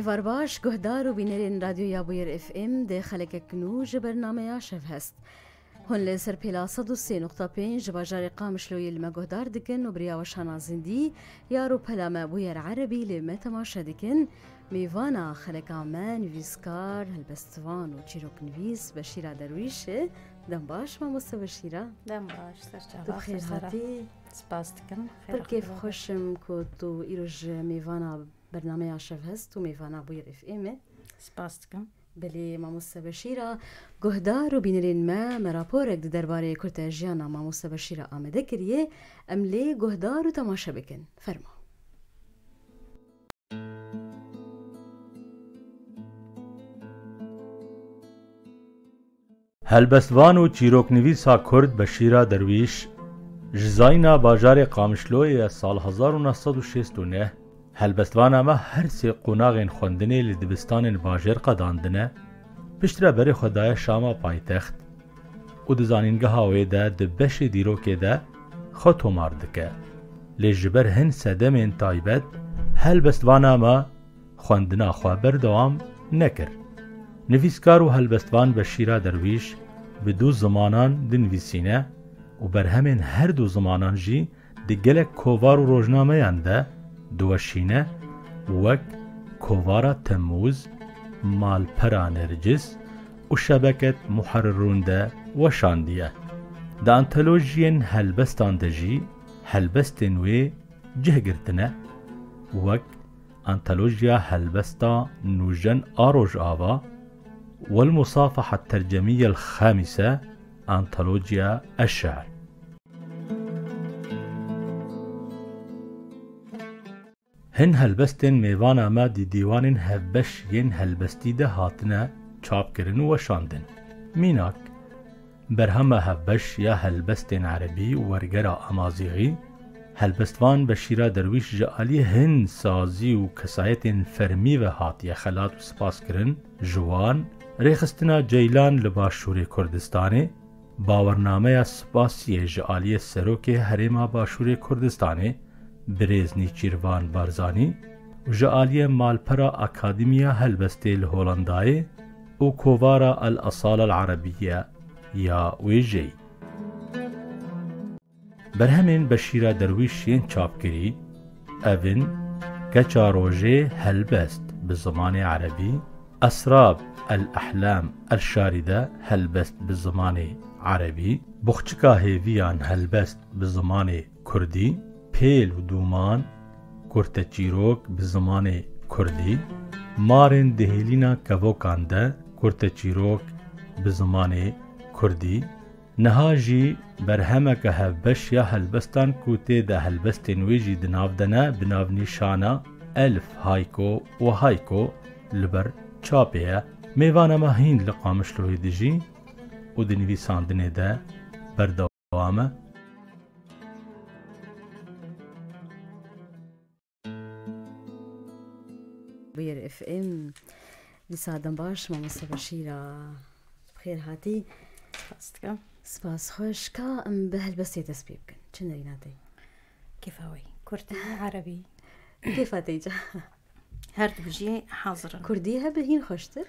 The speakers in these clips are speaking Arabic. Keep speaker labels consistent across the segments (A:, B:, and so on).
A: ایوار باش گهدار و بینرین رادیو یابویر اف ام ده خلک کنوج برنامه شف هست. هون لسر پیلا 103.5 باجار قامشلوی لما گهدار دکن و بریا وشانا زندی یارو پلا بویر عربی لما تماشا دکن میوانا خلک آمان ویسکار هلبستوان و چیروک نویس بشیرا درویشه. دم باش ما بشیرا
B: دم باش سرچه
A: تو بخیر هاتی
B: سپاس دکم
A: پر کیف خوشم که تو ایروج میوانا برنامه شف هست و میوانا بویر اف امه
B: سپاس دکم
A: بلی ماموسه بشیرا گهدار و بینرین ما مراپورک درباره کرت جیانا ماموسه بشیرا آمده کریه املی گهدار و تماشا بکن فرما
C: هلبستوان و چیروکنویسا کرد بشیرا درویش جزاینا باجار قامشلوی سال 1969 هلبستوان اما هر سی قناغین خوندنی لدبستان باجر قداندنه پشتره بری خدای شاما پایتخت و دزانینگه هاوی ده دبش دیروکه ده خود تومار دکه لجبر هن سدمین تایبت هلبستوان اما خوندنا خواه بردوام نکر نویسکار و هلبستوان بشیرا درویش به دو زمانان دنویسینه و بر همین هر دو زمانان جی دگل کووار و روزنامه ینده دوشینه وک کووارا تموز مالپرا نرجس و شبکت محررون ده وشاندیه ده انتولوژین هلبستان ده جی هلبستن وی جهگرتنه وک انتولوژیا هلبستا نوجن آروج آوا والمصافحة الترجمية الخامسة أنطولوجيا الشعر. هن هلبستن ميوانا ما دي ديوان هبش ين هلبستي ده هاتنا چاپ کرن و شاندن. ميناك برهما هبش يا هلبستن عربي ورگرا امازيغي هلبستوان بشيرا درويش جعالي هن سازي و كسايتن فرمي و هاتيا خلات و سپاس کرن جوان ریخستنا جیلان لباشور کردستانی باورنامه سپاسی جعالی سروک حریم باشور کردستانی برزنی چیروان بارزانی و جعالی مالپرا اکادمیا هلبستی الهولندای و کووارا الاصالة العربیه یا ویجی برهمین بشیرا درویشین چاپکری اوین کچا روژه هلبست بزمان عربی اسراب الأحلام الشاردة هلبست بالزمان عربي بخشكا هيفيان هلبست بالزمان كردي بيل ودومان كورتا چيروك بالزمان كردي مارن دهيلينا كافوكاندا كورتا چيروك بالزمان كردي نهاجي برهمك هبش يا هلبستان كوتي ده هلبستن ويجي دنافدنا بناف نشانا ألف هايكو وهايكو لبر چاپيه میوانه ما هین لقامشلوی دجی و دنویساندنه ده بردوامه
A: بویر اف ام لسادم باش ماموسه بشیرا بخیر هاتی
B: سپاس
A: سپاس خوش که ام به هلبستی تسبیب کن چه نرینه دی
B: كيف هوي كردي عربي
A: كيف هاتيجا
B: هرد بجي حاضرا
A: كرديها بهين خوشتر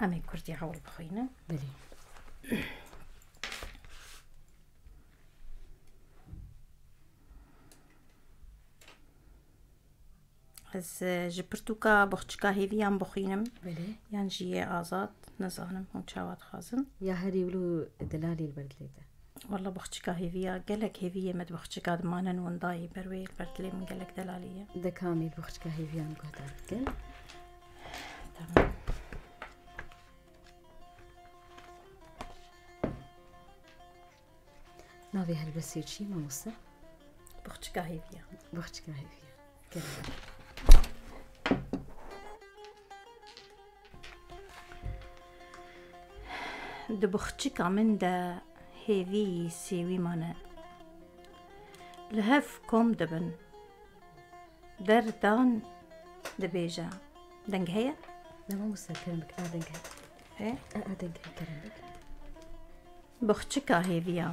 B: أمي كردي عول بخوينا
A: بلي
B: از جبرتوكا بخشكا هيفيان بخوينم
A: بلي
B: يعني جي آزاد نزانم هون شاوات خازن
A: يا هري ولو دلالي البردليته
B: والله بخشكا هيفيا قالك هيفيا مد بخشكا دمانا ونداي بروي البردلي من قالك دلالية
A: ده كامل بخشكا هيفيان قهدار كن
B: تمام
A: ناوي هلبسي چي ماموسه
B: بخشكا هيفيا
A: بخشكا هيفيان كده
B: دبخشكا من دا هيفي سيوي مانا لهف كوم دبن دردان دبيجا دنگ هيا
A: لا ماموسه كلمك لا دنك
B: ايه
A: دنك كلمك
B: بخشكا هيفيا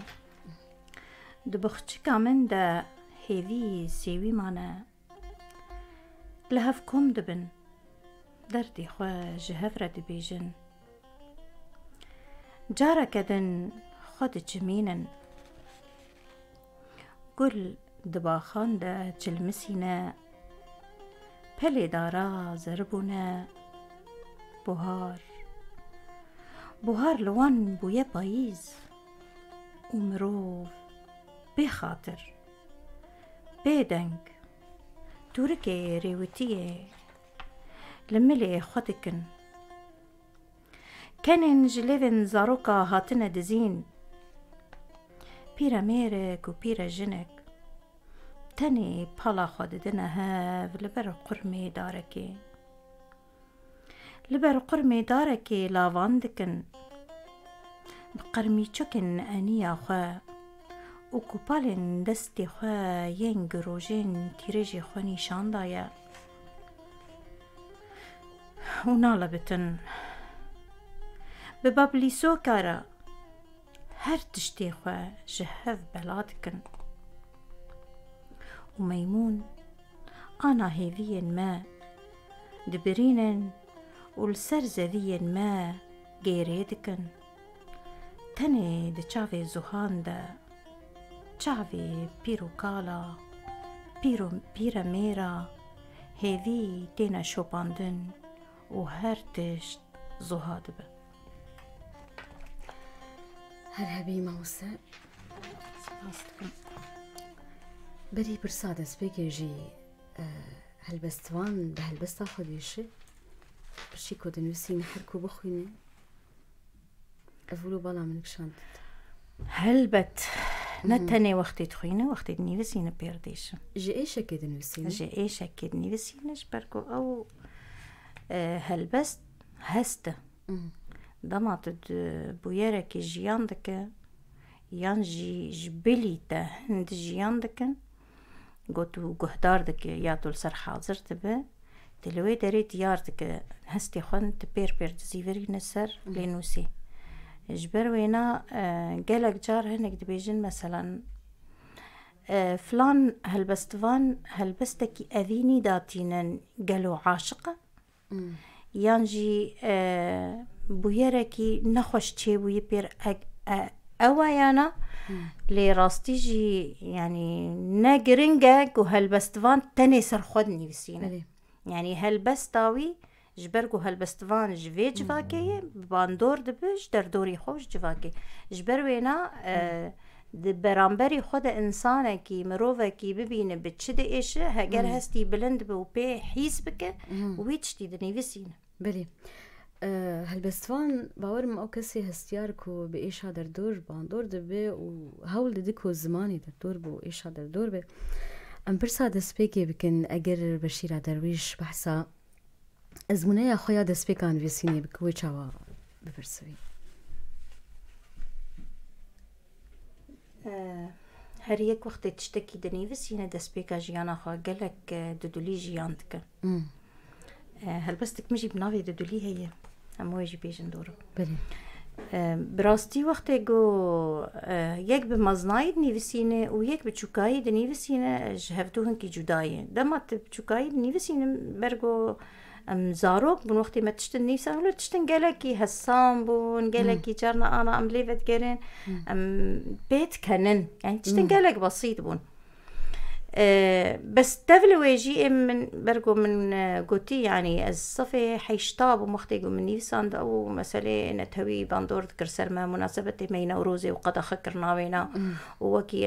B: دبخشكا من دا هيفي سيوي مانا لهف كوم دبن دردي خوا جهفرة دبيجن جارة كدن خود جمينا قل دباخان دا جلمسينا پلی دارا زربونا بوهار لوان بويا بايز ومروف بخاطر بيدنگ توركي ريوتيه لملي خودكن كانن جليفن زاروكا هاتنا دزين بيرا ميرك وبيرا جنك تاني بالا خوددنا هاف لبر قرمي داركي لبر قرمي داركي لاواندكن بقرمي چوكن انيا خوا وكوبالن دستي خوا ين گروجين تيريجي خوا نيشان دايا ونالا بتن ببابلي سوكارا هر تشتي خوا جهف بلادكن وميمون أنا هيفين ما دبرينن والسر زذين ما جيريدكن تاني دي تشافي زوهان دا تشافي بيرو كالا بيرا ميرا هيفي تينا شوباندن وهرتشت زهادبه
A: هرهبي موسى بري برصاد سبيكي جي هلبستوان بهلبستا خديشي برشي كود نوسي نحركو بخويني أفولو بالا منك شانتت
B: هلبت نتني وقتي تخوينة وقتي نيفسينة بيرديش
A: جي ايش اكيد نوسينة
B: جي ايش اكيد نيفسينة بركو او هلبست هسته دمعت بويرك جياندك يانجي جبليته هند جياندكن قوتو قهداردك ياتو السر حاضرت به تلوي داريت ياردك هستي خون تبير تزيفري نسر لينوسي جبر وينا قالك جار هنك دبيجن مثلا فلان هلبستكي أذيني داتينا قالوا عاشقة يانجي بويركي نخوش تشيبو يبير أوايانا لي راستيجي يعني ناقرنجاك وهالبستفان تاني سر خدني بسينا يعني هالبستاوي جبرقو هالبستفان جفي جفاكي باندور دبش در دوري خوش جفاكي جبروينا برامبري خود انسانكي مروفكي ببين بتشد ايش هاجر هستي بلند بوبي حيس بك ويتشتي دني بسينا
A: بلي هالبستفان باورم او كسي هستياركو بإيشا در دور باندور دبي وهول ديكو زماني در دور بو إيشا در دور بي ام برسا دسبيكي بكن اگر بشيرة درويش بحسا ازمونيا خويا دسبيكان فيسيني بكوي چاوا ببرسوي
B: هر یک وقت تشتكي دني فيسينا دسبيكا جيانا خوا قالك دودولي جياندك هلبستك مجي بنافي دودولي هي هم واجي بيجن دورو
A: بلي
B: براستي وقت اگو یک بمزناي دنيفسينه و یک بچوكاي دنيفسينه جهفتوهن كي جدايه دمت بچوكاي دنيفسينه برگو زاروك بون وقتي ما تشتن نيسان ولا تشتن قالكي هسام بون قالكي جارنا انا ام ليفت قرين بيت كنن يعني تشتن قالك بسيط بون بس تفلوي جي من برقو من قوتي يعني الصفي حيشتاب ومختيقو من نيسان او مسألة نتهوي باندور ذكر سلمى مناسبة مينا وروزي وقد خكر ناوينا ووكي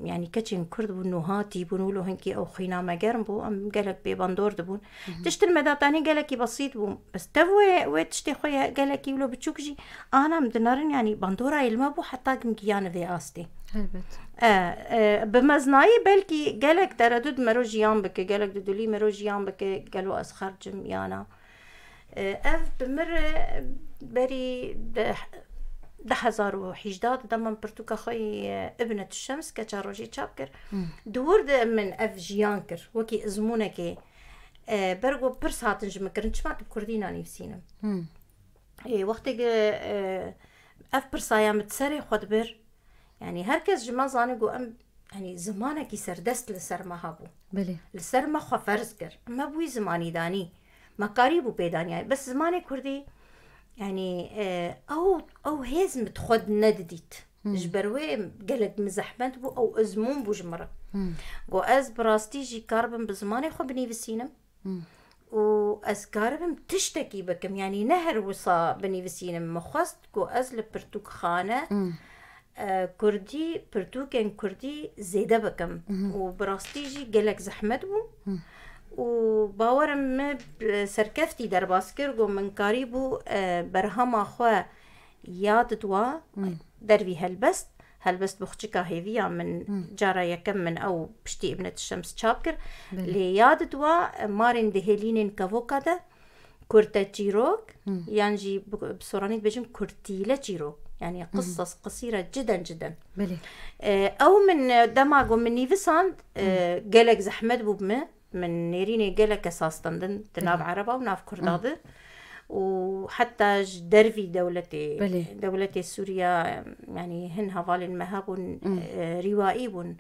B: يعني كتشن كرد بنوهاتي بنولو هنكي او خينا ما قرنبو ام قالك بي باندور دبون تشتر مداتاني قالكي بسيط بون بس تفوي ويتشتي خويا قالكي ولو بتشوكجي انا مدنارن يعني باندورا يلمبو حتى قمكيانا في استي
A: هلبت
B: بمزناي بلكي قالك تردد مرو جيان بك قالك دودولي مرو جيان بك قالوا أسخر جميانا اف بمر بري ده 1011 دمن برتوكا خوي ابنة الشمس كتشاروجي تشابكر دور من اف جيانكر وكي ازمونكي برغو برسات نجمكر نشمات بكردينا نفسينا وقتي اف برسايا متسري خود بر يعني هركز جما زانقو ام يعني زمانك سردست لسر ما هابو
A: بلي
B: لسر ما خو فرز كر اما بوي زماني داني مكاري بو بيدانيا بس زماني كردي يعني او هزم تخد ندديت جبروي قالك مزحمت بو او ازمون بو جمره قو از براستي جي كاربن بزماني خو بنيفسينم و از كاربن تشتكي بكم يعني نهر وصا بنيفسينم مخست قو از لبرتوك خانه كردي برتوكن كردي زيده بكم وبراستي جي قالك زحمت بو وباورم ما سركفتي در باسكر قو من قريبو برهما خوا ياد دوا دروي هلبست بخشكا هيفيا من جارة يكم من او بشتي ابنة الشمس تشابكر لي ياد دوا مارين دهيلينين كافوكادا كورتا جيروك يعني بسوراني بجم كورتيلا جيروك يعني قصص قصيرة جدا جدا
A: بلي.
B: او من دماغو من نيفساند قالك زحمت بوبمه من نيريني قالك اساس تندن تناف عربة وناف كردادة وحتى درفي دولتي سوريا يعني هن هفالي المهابون روائيبون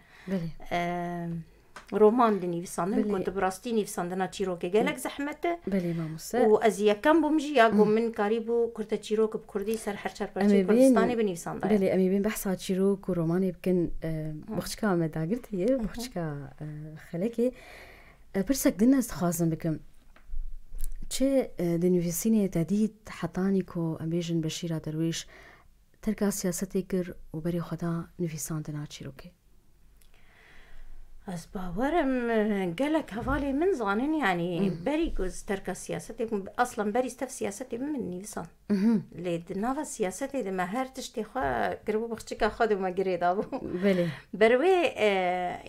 B: رومان دني بساندن كنت براستيني بساندنا تشيروك قالك زحمته
A: بلي ما موسى
B: وازيا كم بمجي ياقو من قريبو كرتا تشيروك بكردي سر حرشر برشي كردستاني بني بساندا
A: بلي امي بين بحث تشيروك وروماني بكن بخشكا مداغرتي بخشكا خلكي برسك دنا استخازن بكم چه دنویسینه تدید حتانیکو امیجن بشیرا درویش ترکا سیاستی کر و بری خدا نویساندنا چیروکه
B: از باورم قالك هفالي من زانين يعني بري جوز ترك سياستي اصلا بري استف سياستي من نيفسان لي دنافا سياستي دما هرتش تخوا قربو بخشكا خود ما قريدابو
A: بلي
B: بروي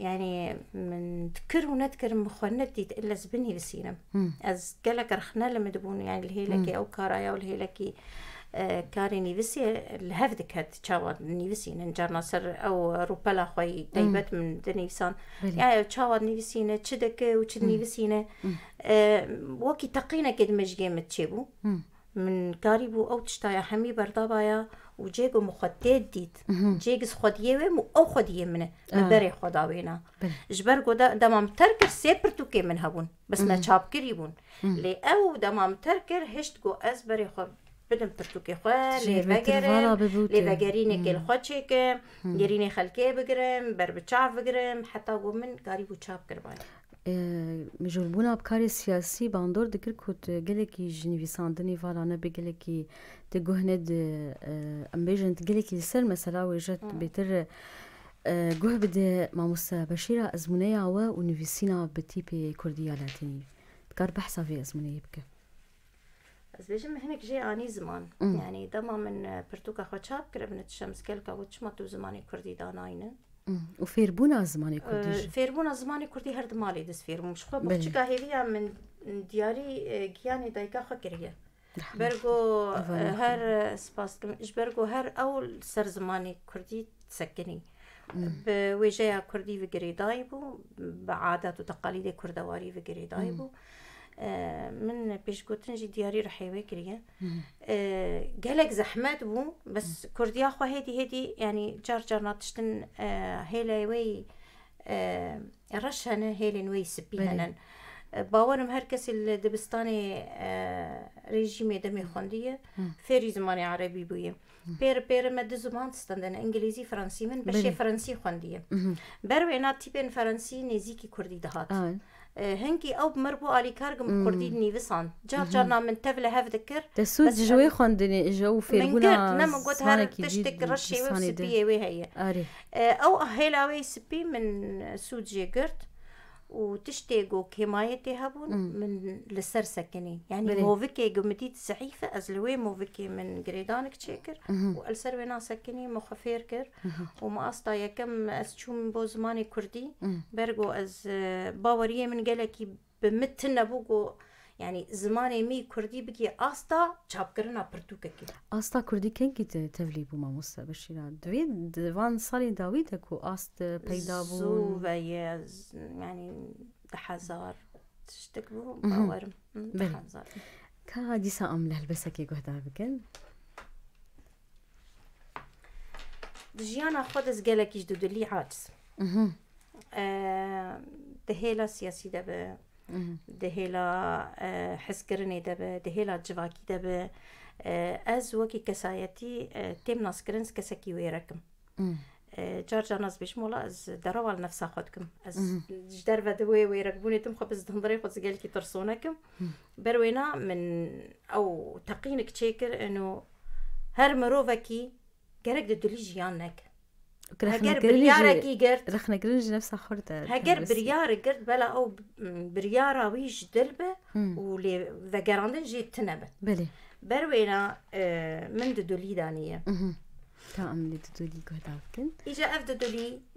B: يعني من تكر ونذكر مخونتي الا زبني بسينم از قالك رخنا لما دبون يعني الهيلكي او كارايا والهيلكي كاري نيفسي الهفدك هاد تشاواد نيفسي نجار ناصر او روبلا خوي دايبت من دنيفسان يعني تشاواد نيفسينا تشدك وتشد نيفسينا وكي تقينا كد مجيم تشيبو من كاريبو او تشتايا حمي بردابايا وجيغو مخديد ديت جيغس خديه او خديه منه بري خداوينا جبرغو دمام تركر سيبرتو كي من هبون بس ما تشاب كريبون لي او دمام تركر هشتغو از بري خد بدم برتوكي خواه لفاقريني كي الخوتشيك يريني خلكي بقرم بربتشاف بقرم حتى ومن قاريبو تشاب قربايا
A: مجربونا بكاري سياسي باندور دكر كوت قلكي جنيفيساندني فالانا بقلكي تقوهند امبيجن تقلكي لسر مسلا ويجت بيتر قوه بده ماموسا بشيرة ازمونيا ونفيسينا بتيبي كردية لاتيني بكار بحثا في ازمونيا بك
B: از بيجم هناك جي اني زمان يعني دما من برتوكا خوتشاب كربنت الشمس كلكا وتشمتو زماني كردي داناينه
A: وفيربونا زماني كردي
B: فيربونا زماني كردي هرد مالي دس فيربو مش خو بخشكا هيفيا من دياري جياني دايكا خكريه برغو هر سباس برغو هر اول سر زماني كردي تسكني بوجهه كردي فقري دايبو بعادات وتقاليد كردواري فقري دايبو من بيش قوتنجي دياري رحيوي كريه قالك زحمات بو بس كرديا خو هيدي يعني جار ناتشتن هيلاوي رشهن هيلين وي سبيهن باورم هركس الدبستاني ريجيمي دمي خونديه فيري زماني عربي بويه بير مد زمان تستندن انجليزي فرنسي من بشي فرنسي خونديه بروي ناتيبن فرنسي نزيكي كردي دهات هنكي او بمربو علي كارغم كردي نيفسان جارنا من تفله هفذكر
A: تسود جوي خوندني جو فيربونا
B: من قلت هر تشتك رشي وسبي وي هي او هيلاوي سبي من سود جيغرت وتشتيقو كمايتي هبون من لسر سكني يعني موفكي قمتيت سعيفة أزلوي موفكي من قريدانك تشيكر والسر وينا سكني مخفير كر وما أسطا يكم أسشوم بوزماني كردي برغو أز باوريه من قالكي بمتنا بوغو يعني زماني مي كردي بكي أسطا چابكرنا برتوككي
A: أسطا كردي كنكي تفلي بو ماموسا بشيرا دويد دوان صالي داويدكو أست بيدا بو
B: زوفيا يعني دحزار تشتكبو باورم دحزار
A: كا ديسا أم لهلبسكي قهدا بكن
B: دجيانا خودز قالكيش دودلي عاجز دهيلا سياسي دابا دهيلا حسكرني دبا دهيلا جواكي دبا از وكي كسايتي تيم ناسكرنس كسكي ويركم جارجا ناس بيش مولا از دروال نفسها خدكم از جدار بدوي ويركبوني تم خبز دندري خد سجل كي ترسونكم بروينا من او تقينك تشيكر انه هر مروفكي جرك ددولي جيانك هجر بريارة جرت
A: رخنا جرنج نفسها خورتا
B: هجر بريارة جرت بلا او بريارة ويش دلبة ولي ذكران جي تنبه
A: بلي
B: بروينا من ددولي دانية
A: تام لي ددولي قهداكن
B: إجا أف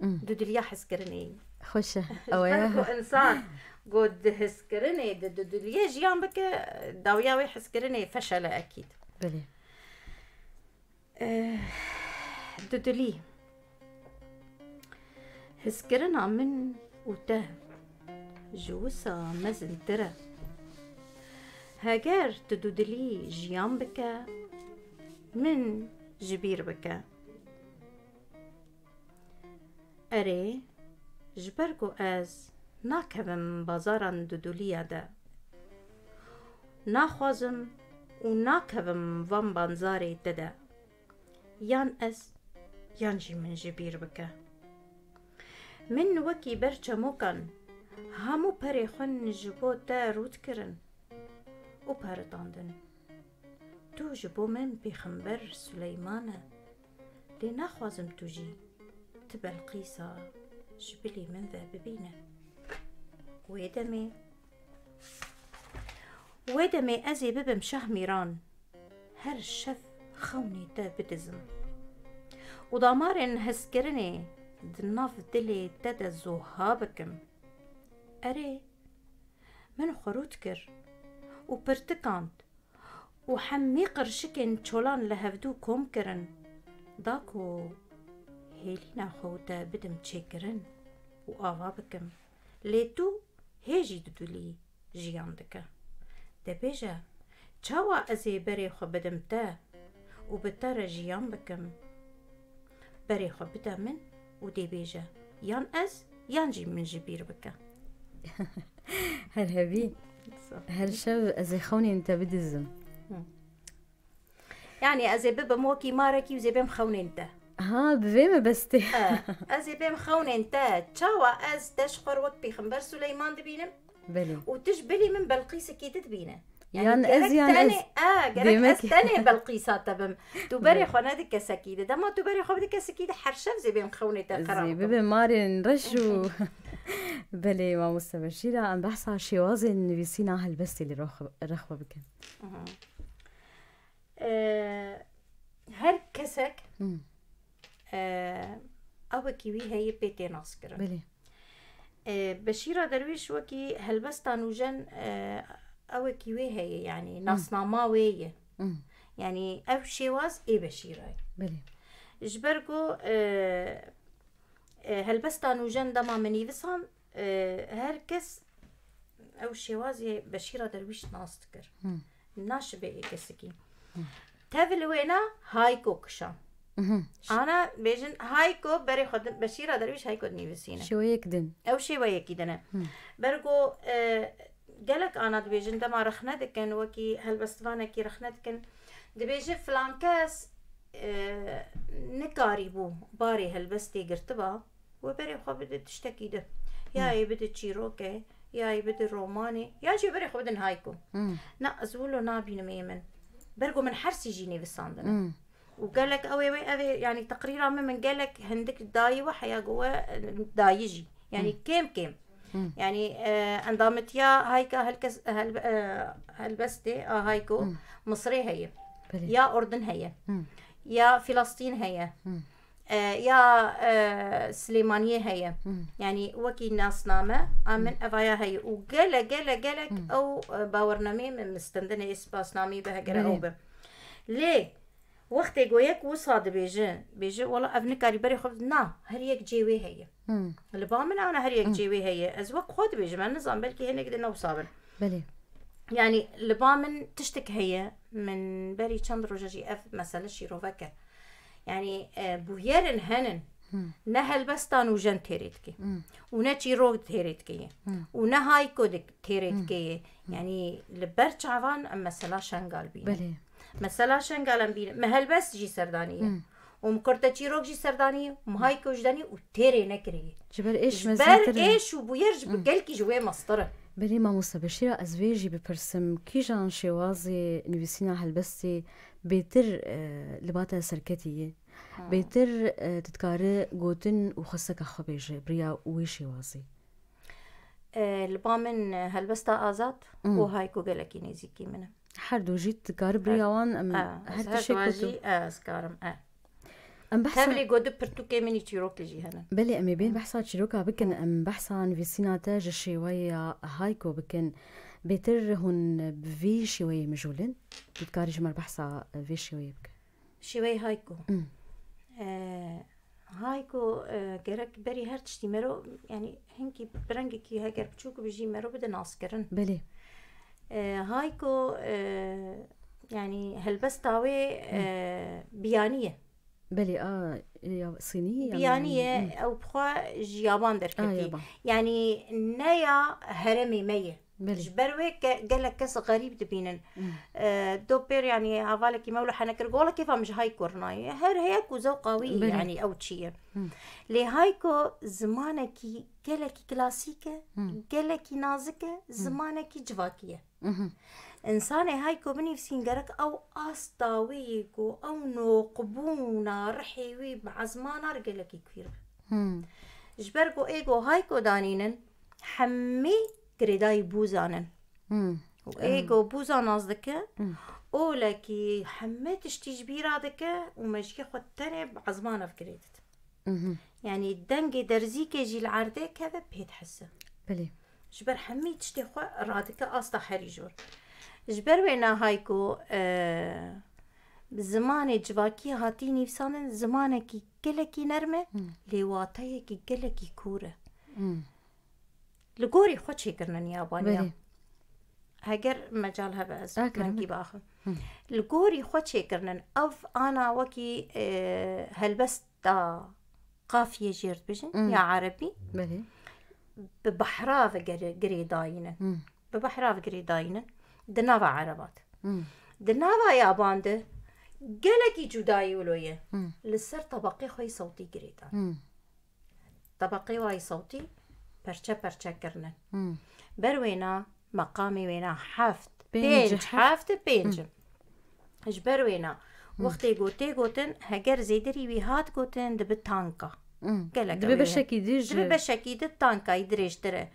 B: ددولي حسكرني
A: خوشة أويا
B: إنسان قد حسكرني ددولي جيان بك داوياوي حسكرني فشل أكيد
A: بلي
B: ددولي حسكرنا من وته جوسا مزن ترى هاجر تدودلي جيان بك من جبير بك أري جبركو از ناكبم بازاران دودوليا دا ناخوازم و ناكبم وان بانزاري تدا يان از يانجي من جبير بك من وكي برچا موكان همو پري خون جبو تا رود کرن و پرتاندن تو جبو من پیغمبر سليمانه لي ناخوازم توجي تبلقيسا جبلي من ذا ببينه ويدمي ازي ببم شهميران هر شف خوني دا بدزم ودامارن هسكرني دناف دلي تدا زوهابكم أري من خروت كر وبرتكاند وحمي قرشكن چولان لهفدو كوم كرن داكو هيلينا خوتا بدم تشكرن وآوابكم ليتو هيجي ددولي جياندك دبيجا چاوا ازي بري خو بدم تا وبتار جيان بكم بري خو بدا من ودي بيجا يان از يانجي من جبير بك
A: هل هبي هل شو ازي خوني انت بدزم
B: يعني ازي بابا موكي ماركي وزي بام خوني انت
A: ها بفيمه بستي
B: ازي بام خوني انت تشاوا از تشقر وقت بيخمبر سليمان دبينم
A: بلي
B: وتجبلي من بلقيس كي تدبينه
A: يان از يان از
B: جرك استني بلقيسات تبم تبري خنادك سكيده دما تبري خبدك سكيده حرشف زي بام خوني تقرا
A: زي بيبي ماري نرشو بلي ما مستبشرة عم بحث شوازي نبيسينا هالبستي اللي رخوة بك
B: هر كسك او كيوي هي بيتي ناسكرا
A: بلي
B: بشيرة درويش وكي هالبستان وجن او كيوي هي يعني ناسناماوية يعني او شواز اي بشيرة
A: بلي
B: جبركو هالبستان وجن دما مني بسان هركس او شوازي بشيرة درويش ناستكر ناش بي كسكي تافلوينا هايكو كشان انا بيجن هايكو بري خد بشيرة درويش هايكو نيفسينا
A: شوية كدن
B: او شوية كدنا برقو قالك انا دبيجن دما رخنتكن وكي هالبستفانا كي رخنتكن دبيجن فلانكاس نكاري بو باري هالبستي قرتبا وبري خو بدي تشتكي ده ياي بدي تشيروكي ياي بدي روماني يا جي بري خو بدن هايكو نا ازولو نابي نميمن برقو من حرسي جيني بساندنا وقالك اوي يعني تقريرا من قالك هندك داي وحيا جوا دايجي يعني كيم يعني انضمت يا هايكا هالبستي هايكو مصري هي يا اردن هي يا فلسطين هي يا سليمانية هي يعني وكي ناس نامة من أفايا هي وقالك أو باورنامي من مستندنة إسباس نامي بها قرأوبة ليه وقت يقويك وصاد بيجي والله أبنكاري بري خبز نا هريك جيوي هي اللي بامن أنا هريك جيوي هي أزوق خود بيجي ما النظام بلكي هنك دينا وصابن
A: بلي
B: يعني اللي بامن تشتك هي من بري چند روجاجي أف مثلا شيروفكة يعني بويرن هنن نه هلبستان و جن تيريت كي ونا چيروك تيريت كي ونا هايكو دك تيريت كي يعني لبرچ عوان اما مثلا شنگال بين
A: بله
B: مثلا شنگال بين ما هلبست جي سردانيه ومكرتا چيروك جي سردانيه وهايكو جداني وتيري نكري
A: جبر ايش
B: بر
A: مزيتر
B: ايش وبيرج بقلكي جوي مسطره
A: بلي ما موسى بشيرة أزواجي ببرسم كي جان شوازي نويسينا هلبستي بيتر لباتا سركتية بيتر تتكاري قوتن وخصك أخو بيجي بريا وي شوازي
B: البامن هلبستا آزاد وهايكو قلكي نيزيكي منه
A: حردو جيت تكاري بريا وان أم هرتشي كوتو
B: سكارم
A: أم بحثا
B: تابلي قودو برتوكي مني تشيروك لجي هنا
A: بلي أمي بين بحثا تشيروكا بكن أم بحثا نويسينا تاج شوية هايكو بكن بيتر هون بفي شوية مجولن تتكاري جمر بحثا في شوية بك
B: شوي هايكو هايكو جرك بري هرتشتي مرو يعني هنكي برنجكي هاجر بتشوكو بيجي مرو بدا ناسكرن
A: بلي
B: هايكو يعني هلبستاوي بيانية
A: بلي يا صينية
B: بيانية أو بخوا جيابان دركتي يعني نيا هرمي مية جبروي قالك كس غريب تبينن دو بير يعني عوالك يمولو حنكر قولا كيف مش هايكو رناي هر هيك وزو قوي يعني أو تشيه لي هايكو زمانكي قالك كلاسيكة قالك نازكة زمانكي جواكية إنسان هايكو بني في سينجرك أو أستاويكو أو نوقبونا رحيوي بعزمانا رجلك كثير جبركو إيجو هايكو دانينن حمي كريداي بوزانن وإيجو بوزا نازدكه أولكي حميت اشتجبيرا دكه ومشكي خدتني بعزمانا في كريدت يعني الدنجي درزيكي جي العرضة كذا بيت حسه
A: بلي
B: جبر حمي تشتي خوا رادكه أستا حريجور جبر وينا هايكو بزمان جواكي هاتيني فسانن زمانكي كلكي نرمه لواتايكي كلكي كوره لقوري خوشي كرنن يابانيا هاجر مجالها بس منكي باخر لقوري خوشي كرنن أف أنا وكي هلبستا قافية جيرت بجن يا عربي ببحراف قريداينه ببحراف قريداينه دنافا عربات دنافا يابان ده قلقي جداي ولوية لسر طبقي خوي صوتي قريدان طبقي واي صوتي برشا كرنن بروينا مقامي وينا حافت بينج حافت بينج جبروينا وقتي قوتن هجر زيدري ويهات قوتن دبتانكا
A: دبي
B: بشكي دتانكا يدريش ترى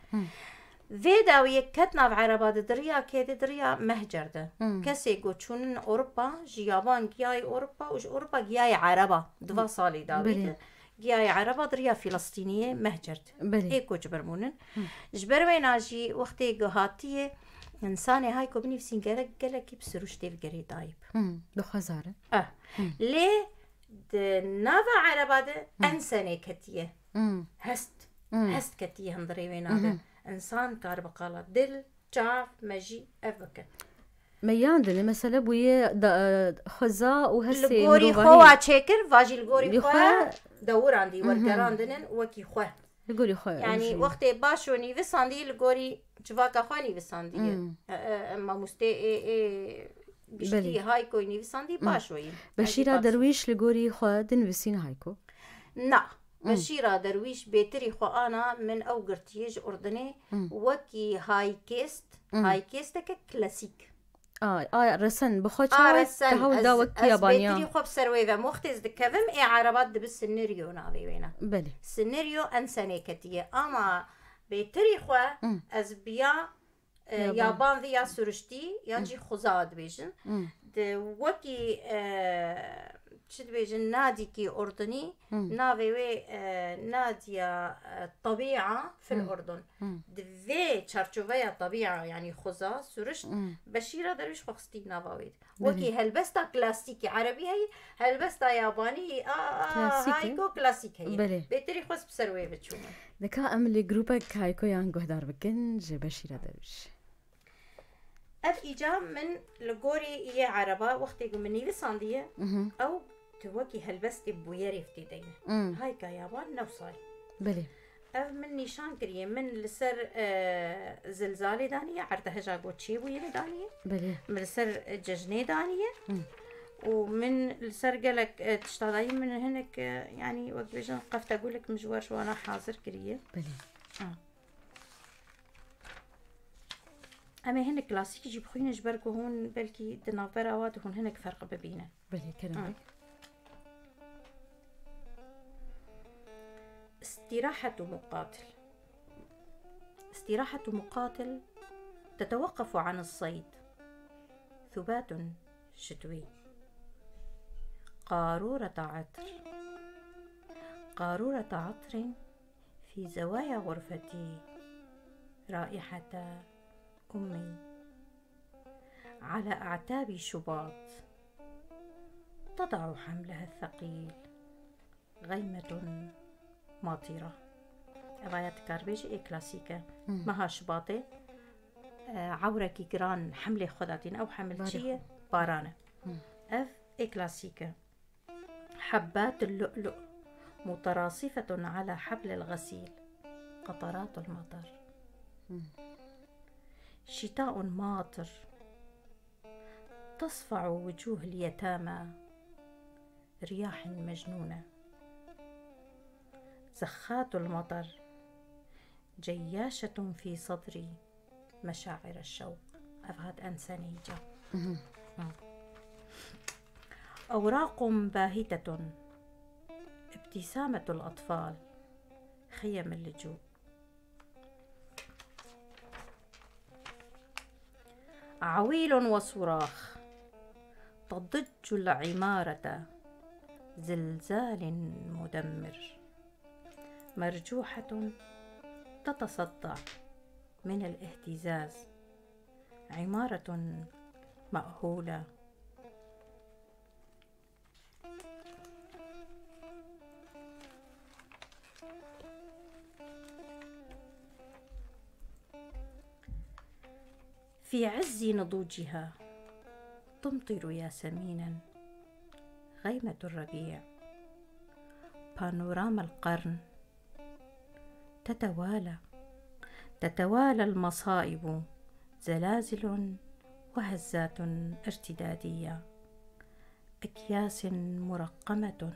B: فيدا ويكتنا في عربات دريا كده دريا مهجرده كسي قوتشون أوروبا جيابان جاي أوروبا وش أوروبا جاي عربا دوا صالي داويد جاي عربا دريا فلسطينية مهجرت إيكو جبرمونن جبروينا جي وقتي قهاتيه إنساني هاي كوبني في سينجرة قالك بسروش تيف قري دايب
A: بخزارة
B: ليه نافا عربادة أنساني كتيه هست كتيه هندري وين هذا إنسان كار بقالة دل جاف مجي أفكر
A: مياندني مثلا بويه خزاء وهسي
B: الغوري خوا تشكر فاجي الغوري خوا دور عندي وركراندن وكي خوا
A: الغوري خوا
B: يعني وقت باشوني في صندي الغوري جواكا خواني في صندي اما مستي بشتي هايكو ني في صندي باشوي
A: بشيرة درويش الغوري خوا دنفسين هايكو
B: نا بشيرة درويش بيتري خو انا من او قرتيج اردني وكي هاي كيست كلاسيك
A: رسن بخوتها تهول داوك يابانيا
B: بيتري خو بسرويفا مختز دكفم اي عربات بالسيناريو نافي وينا
A: بلي
B: سيناريو انساني كتيه اما بيتري خو از بيا يابان ذي سرشتي يجي خزاد بيجن وكي شد بيجن نادي كي أردني نافي نادية طبيعة في الأردن ذي تشارشوفيا طبيعة يعني خزا سرشت بشيرة درويش خستي نافاويد وكي هلبستا كلاسيكي عربي هي هلبستا ياباني هايكو كلاسيك هي بيتري خس بسروي بتشوفه
A: دكا أملي جروبك هايكو يان قهدار بكن جي بشيرة درويش
B: الإجابة من الغوري هي عربة وقت يقول مني بصندية أو توكي هلبستي بويري في دينا هاي كيابان نوصاي
A: بلي
B: من نيشان كريه من لسر زلزالي دانية عرضها جاقو تشي ويري دانية
A: بلي
B: من لسر ججني دانية ومن لسر قالك تشتغلي من هناك يعني وقت بيجن قفت اقول لك مجوار شو انا حاضر كريه
A: بلي
B: اما هنا كلاسيك يجيب خوينا جبركو هون بلكي دنافراوات وهون هناك فرق ببينا
A: بلي كلامك
B: استراحة مقاتل. استراحة مقاتل تتوقف عن الصيد. ثبات شتوي. قارورة عطر. قارورة عطر في زوايا غرفتي. رائحة أمي. على أعتاب شباط. تضع حملها الثقيل. غيمة ماطرة. غاية كاربيج اي كلاسيكا مها شباطي عوركي جران حملة خداتين او حملتشية بارانة اف اي كلاسيكا. حبات اللؤلؤ متراصفة على حبل الغسيل. قطرات المطر. شتاء ماطر تصفع وجوه اليتامى. رياح مجنونة. زخات المطر جياشة في صدري. مشاعر الشوق. أفهد أنسانيجا. أوراق باهتة. ابتسامة الأطفال. خيم اللجوء. عويل وصراخ. تضج العمارة. زلزال مدمر. مرجوحة تتصدع من الاهتزاز. عمارة مأهولة. في عز نضوجها تمطر ياسمينا. غيمة الربيع. بانوراما القرن. تتوالى المصائب. زلازل وهزات ارتدادية. أكياس مرقمة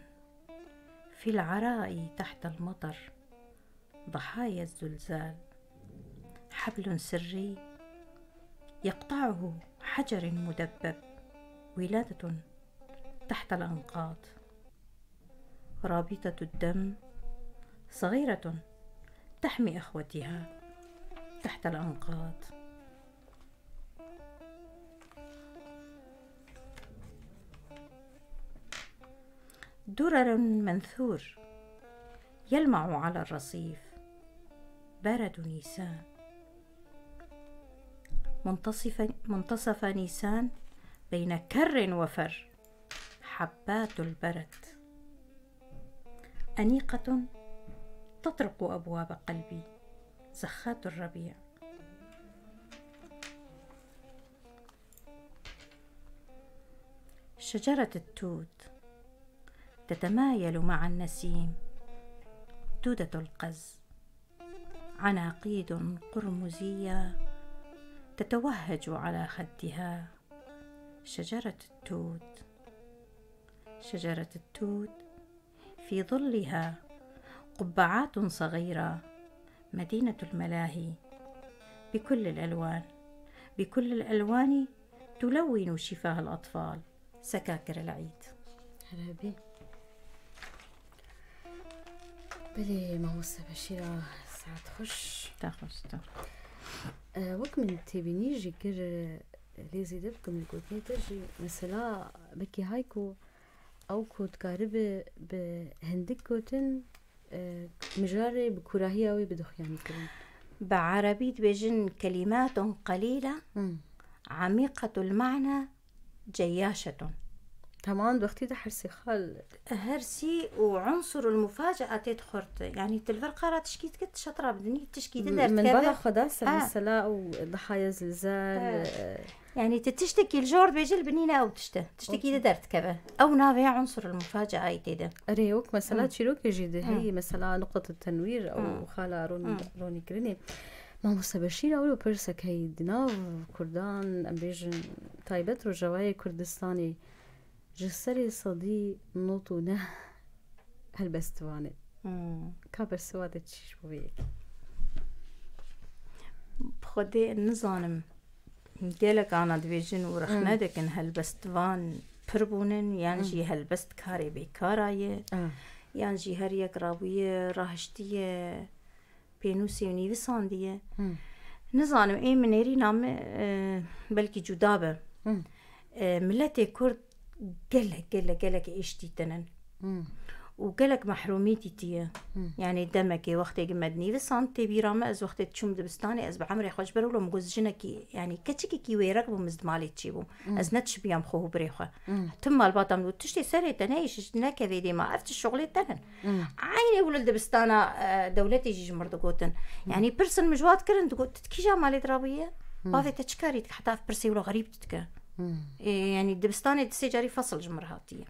B: في العراء تحت المطر. ضحايا الزلزال. حبل سري يقطعه حجر مدبب. ولادة تحت الأنقاض. رابطة الدم صغيرة تحمي أخوتها تحت الأنقاض. درر منثور يلمع على الرصيف. برد نيسان. منتصف نيسان بين كر وفر. حبات البرد. أنيقة تطرق أبواب قلبي. زخات الربيع. شجرة التوت تتمايل مع النسيم. دودة القز. عناقيد قرمزية تتوهج على خدها. شجرة التوت. شجرة التوت في ظلها قبعات صغيرة. مدينة الملاهي بكل الألوان. بكل الألوان تلون شفاه الأطفال. سكاكر العيد.
A: هلا بلي ما وصل بشيرة ساعة تخش وقت من تبيني جيكر ليزي دبكم الكوتني تجي مثلا بكي هايكو أو كوت كارب بهندك كوتن مجاري بكراهية بدخيان كلام
B: بعربي بيجن كلمات قليلة عميقة المعنى جياشة.
A: طبعا وقتي ده حرسي خال
B: هرسي وعنصر المفاجأة تدخرت يعني تلفرقة تشكيت كت شطرة بدني تشكيت
A: من بعد خداسة مثلا أو ضحايا زلزال
B: يعني تشتكي الجورد بيجي بنينة أو تشتكي درت كبه أو نافع عنصر المفاجأة أي تيدا
A: ريوك مثلا تشيروك يجي هي مثلا نقطة التنوير أو خالة روني كريني ما مستبشير أولو برسك هي دناف كردان أمبيجن تايبت رجواي كردستاني جسري صدي نوتو نه هالبستواني كابر سواد تشيش بويك
B: بخدي النظام قالك أنا دفيجن ورخنا دكن هالبستوان بربونن يانجي هالبست كاري بكاراية يانجي هريا قرابية راهشتية بينوسي ونيفساندية نظام اي منيري نام بلكي جدابة ملتي كرد قلك اشتي تنن وقالك محروميتي تيه يعني دمكي وقتي قمدني بسانتي بيرامة از وقتي تشوم دبستاني از بعمري خوش برولو مجوز جنكي يعني كتشكي كي ويرقبو مزدمالي تشيبو از نتش بيام خوه بريخه تم الباطم لو تشتي سري تنايش نكذي دي ما عرفت الشغل تنن عيني ولد دبستانا دولتي جيج مردقوتن يعني برسن مجوات كرن تقول تتكيجا مالي درابيه بافي تشكاري حتى في برسي ولا غريب تتكا يعني دبستاني تسيجاري فصل جمرهاتي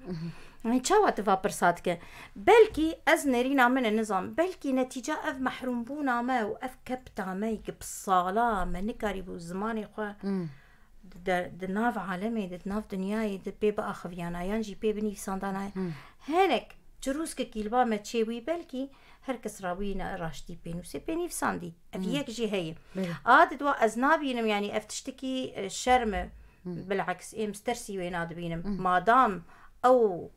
B: يعني تشاوات فابرساتك بلكي از نرينا من النظام بلكي نتيجة اف محروم بونا ما واف كبتا مايك بصالة ما نكاري بو زماني خوا دناف عالمي دناف دنياي بيبا اخفيانا يانجي بيبني ساندانا هنك جروسك كيلبا ما تشيوي بلكي هركس راوينا راشتي بينوسي بيني في ساندي افيك جي هي دوا ازنابينم يعني اف تشتكي الشرمة بالعكس مسترسي ويناد بينم مادام او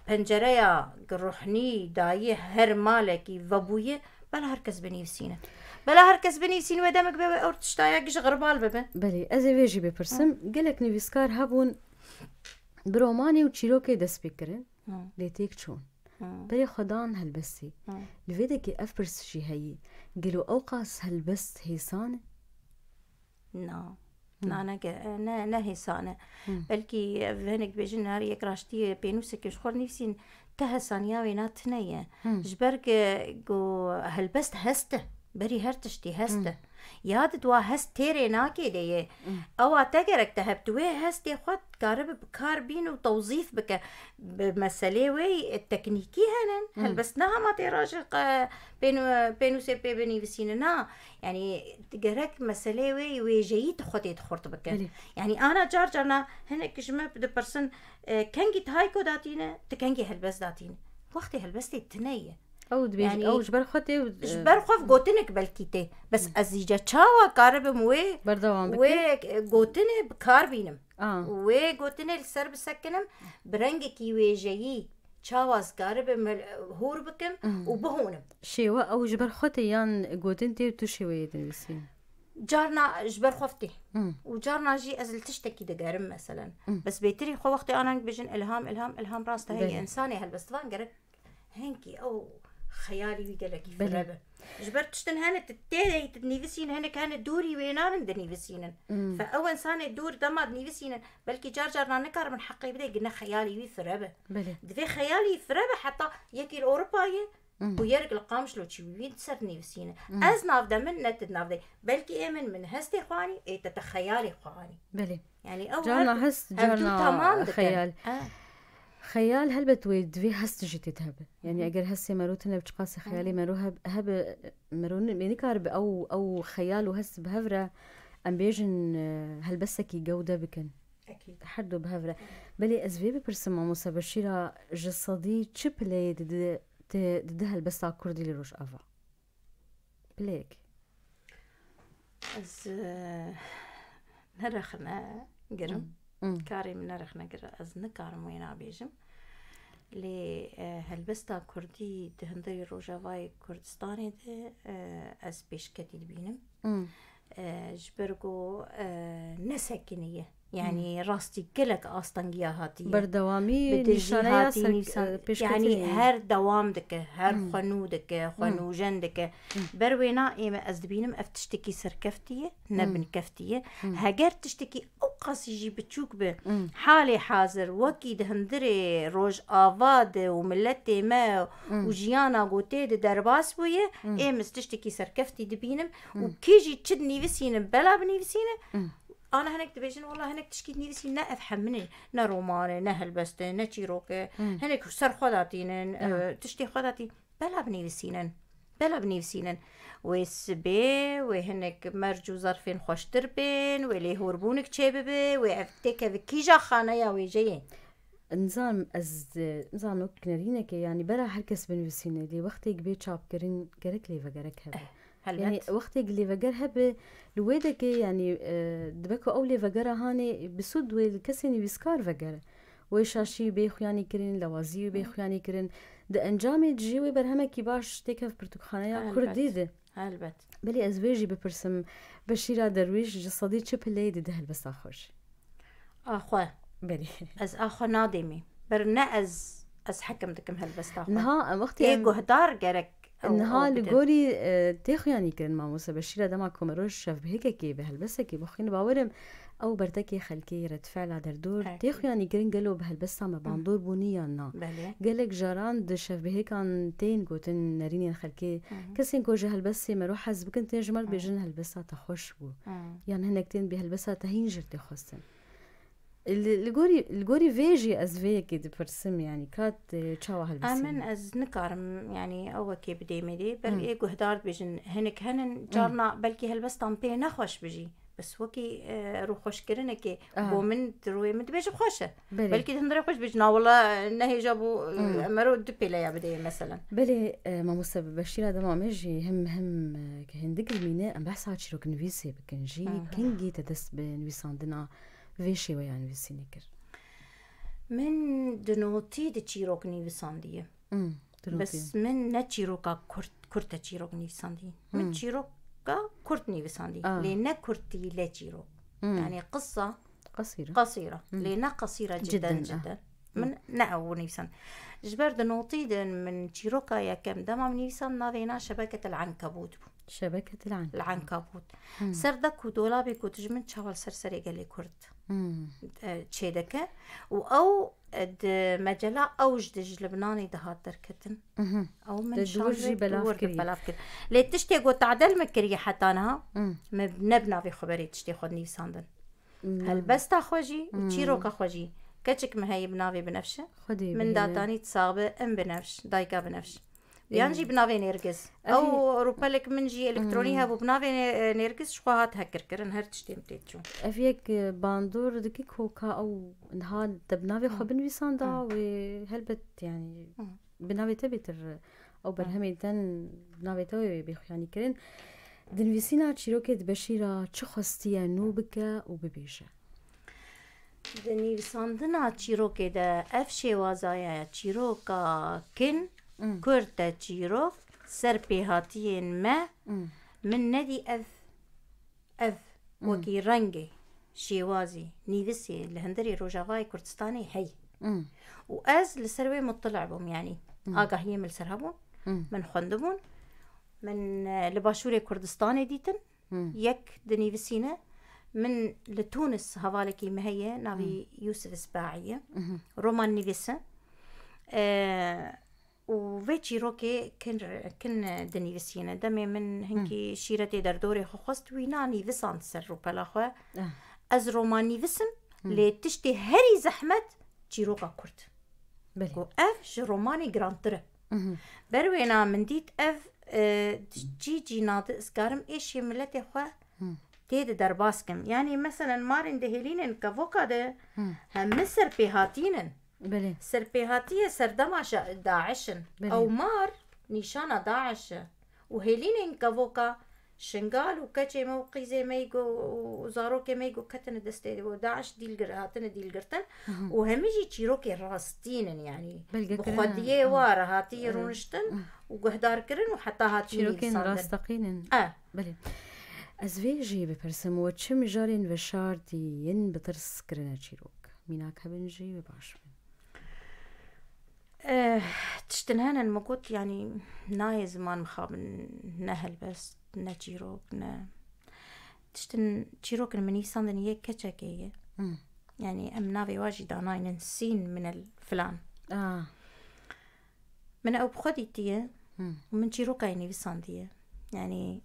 B: بنجريا قروحني دايه هر مالكي وابويه بلا هركز بنيفسينه بلا هركز بنيفسين ودمك بيبا اور تشتاياكش غربال بيبا
A: بلي ازي فيجي ببرسم قالك نيفيسكار هابون بروماني وتشيروكي دس بكرن ليتيك تشون بلي خدان هالبسي لفيدكي افبرس شي هي قالوا اوقاس هالبست هيسانه
B: نا هيسانه بلكي فينك بيجن هاري يكراشتي بينوسك شخور نفسين تهسانيا وينات نية جبرك جو هالبست هسته بري هرتشتي هسته ياد دوا هست تيري ناكي دي او تقرك تهبتوي هستي خد قارب بكار بين وتوظيف بك بمسألة وي التكنيكي هنن هل بس نها ما تراجق بينو سيبي بني بسيننا يعني تقرك مسألة وي جيد خدي تخرط بك يعني انا جارجنا هنك جمع بده برسن كنجي تهايكو داتينا تكنجي هلبس داتينا وقتي هلبستي التنية
A: او دبيج يعني او جبر خوتي
B: جبر خوف قوتنك بلكيتي بس ازيجا تشاوا قارب موي
A: بردوام بك
B: وي قوتني بكار بينم وي قوتني السر بسكنم برنجكي ويجي تشاواز قارب هور بكم وبهونم
A: شيوا او جبر خوتي يان قوتنتي وتشوي دنسين
B: جارنا جبر خوفتي وجارنا جي ازل تشتكي دقارم مثلا بس بيتري خو وقتي انا بيجن الهام راسته هي انساني هالبستفان قرك هنكي او خيالي ويقلك فربه جبرت تشتن هانت التالي تنيفسين هنا كانت دوري وينان دنيفسين فاول سنه دور دما دنيفسين بلكي جارنا نكر من حقي بدا قلنا خيالي وي فربه دفي خيالي فربه حتى يكي الاوروبايه ويرق القامش لو تشوي تسر نيفسين از نافدا من نت نافدا بلكي من هستي خواني اي تتخيالي خواني
A: بلي
B: يعني اول
A: جارنا هست جارنا خيال خيال هلبت ويدوي هست جيتي تهبه يعني اگر هسي مروتنا بتقاسي خيالي مروها هب مرون يعني كارب او خيال وهس بهفره ام بيجن هلبسكي جوده بكن
B: اكيد
A: حدو بهفره بلي ازفي برسم موسى بشيره جسدي تشبلي دد هلبسا كردي لروش افا بليك
B: از نرخنا قرم كاري من نرخنا قرم از نكارم وين بيجم لي هلبستا كردي تهندري روجاواي كردستاني ده از بيشكتي دبينم جبرقو نسكنية يعني راستي كلك أصلا هاتي
A: بردوامي نشانيا
B: يعني هر دوام دك هر خنو دك خنو جن دك بروينا إيما أزدبينم أفتشتكي سركفتية نبن كفتية هجر تشتكي أوقاس يجي بتشوك بحالي حاضر وكي دهندري روج آفاد وملتي ما وجيانا قوتي درباس بويه إيما تشتكي سركفتي دبينم وكيجي تشدني بسينم بلا بني بسينم انا هناك دبيجن والله هناك تشكيل نيفسي نا افهم مني نا روماني نا هلبستة نا تشيروكي هناك سر خداتين تشتي خداتي بلا بنيفسينن وسبي وهناك مرجو ظرفين خوش تربين ولي هوربونك تشيببي وعفتك بكيجا خانه يا ويجي
A: نظام نظام كنرينك يعني بلا هركس بنفسينه لي وقتك بيت شاب كرين كرك لي فجرك هبه يعني وقتك لي فجر هبه لويدك يعني دبكو اولي فجر هاني بسود والكسني بيسكار فجر وشاشي بيخو يعني كرين لوازي بيخو يعني كرين د انجامي جيوي برهمكي باش تكف برتقانيا كرديده
B: هلبت
A: بلي ازواجي بپرسم بشيرة درويش جسدي چپ ليدي ده هلبس اخوش
B: اخو
A: بلي
B: از اخو نادمي برنا از حكم دكم هلبس اخو
A: نها وقتي
B: ايجو هدار جرك
A: نها لغوري تيخو يعني كرن ما موسى بشيرة دما كومروش شاف بهيكي بهلبسكي بخين باورم او برتكي خلكي رد فعل دردور تيخو يعني كرن قالوا بهلبسها ما باندور بونيانا قالك جاران د شاف بهيكان تين قوتن ناريني خلكي كسين كو هلبسي ما روح حزب كنت جمال بيجن هلبسها تخوش بو يعني هناك تين بهلبسها تهينجر تخصن الجوري فيجي از فيكي دي برسم يعني كات تشاو هالبسين
B: امن از نكارم يعني او كي بدي مدي بل ايجو هدار بيجن هنك هنن جارنا بلكي هلبس تامبي نخوش بيجي بس وكي روح خوش كرنكي بو من تروي من بيجي خوشه بلكي تندري خوش بيجنا والله نهي جابوا مرو دبي يا بدي مثلا
A: بلي ما مسبب بشير هذا ما مجي هم كهندق الميناء ام بحث شي روك نفيسي بكنجي كنجي تدس بنويس عندنا فيشي ويا نفيسي نكر
B: من دنوتي دتشيروك نيفسانديه بس من نتشيروكا كرت تشيروك نيفساندي من تشيروكا كرت نيفساندي لأن كرتي لا تشيروك يعني قصة قصيرة لأن قصيرة جدا من نعو نيفسان جبر دنوتي من تشيروكا يا كم دما من نيفسان نافينا شبكة العنكبوت العنكبوت سردك ودولابي كوتجمن شوال سرسري قال لي كرت تشيدك او مجلة اوج لبناني دهات دركتن او من
A: شارجي
B: بلافكري لي تشتي قو تعدل مكري حتى انا نبنا في خبري تشتي خد نيفساندن هل بس تاخوجي وتشيروك اخوجي كتشك مهي بنافي بنفشه من داتاني تصابه ام بنفش دايكا بنفش يانجي بنافي نيرجس او روبالك منجي الكتروني هابو بنافي نيرجس شوهات هكركرن هر تشتي متيتشو
A: افيك باندور دكيك هوكا او نهاد بنافي خبن ويساندا وهلبت يعني بنافي تبيتر او برهمي دن بنافي توي بيخ يعني كرين دنويسينا تشيروكي بشيرة تشخصتيا نوبكا وببيشة
B: دنويساندنا تشيروكي دا افشي وازايا تشيروكا كن كرتا تشيروك سربي هاتين ما من ندي اف وكي رنجي شيوازي نيفسي الهندري روجافاي كردستاني هي واز لسروي مطلع بهم يعني اقا هي من سرهبون من خندبون من لباشوري كردستاني ديتن يك دنيفسينا من لتونس هوالكي مهية نافي يوسف سباعية رومان نيفسا وفيتشي روكي كن دنيفسينا دمي من هنكي شيرتي دردوري خواست ويناني فيسان سر بلاخوا از روماني فيسم لي تشتي هري زحمت جيروكا كرد بلي اف روماني جرانتر بروينا من ديت اف جي ناط اسكارم ايش ملتي خوا تيد درباسكم يعني مثلا مارن دهيلين كافوكا ده هم مصر بهاتينن
A: بلي
B: سربيهاتية سردماش داعشن او مار نيشانا داعش وهيلين كافوكا شنغال وكاتشي موقي زي ما يجو وزاروكي ما يجو كتن دستي وداعش هاتن ديلغرتن وهمجي تشيروكي راستين يعني بخديه واره هاتي رونشتن وقهدار كرن وحتى هاتي
A: تشيروكي راستقين بلي ازفيجي ببرسم وتشم جارين وشارتي ين بترس كرنا تشيروك ميناك هبنجي وباش
B: تشتنهن المقوت يعني ناي زمان مخاب نهل بس نجيروك تشتن جيروك من يساندن يه كتشكيه يعني ام نافي واجد اناي ننسين من الفلان من او بخديتيه ومن جيروك يعني بيسانديه يعني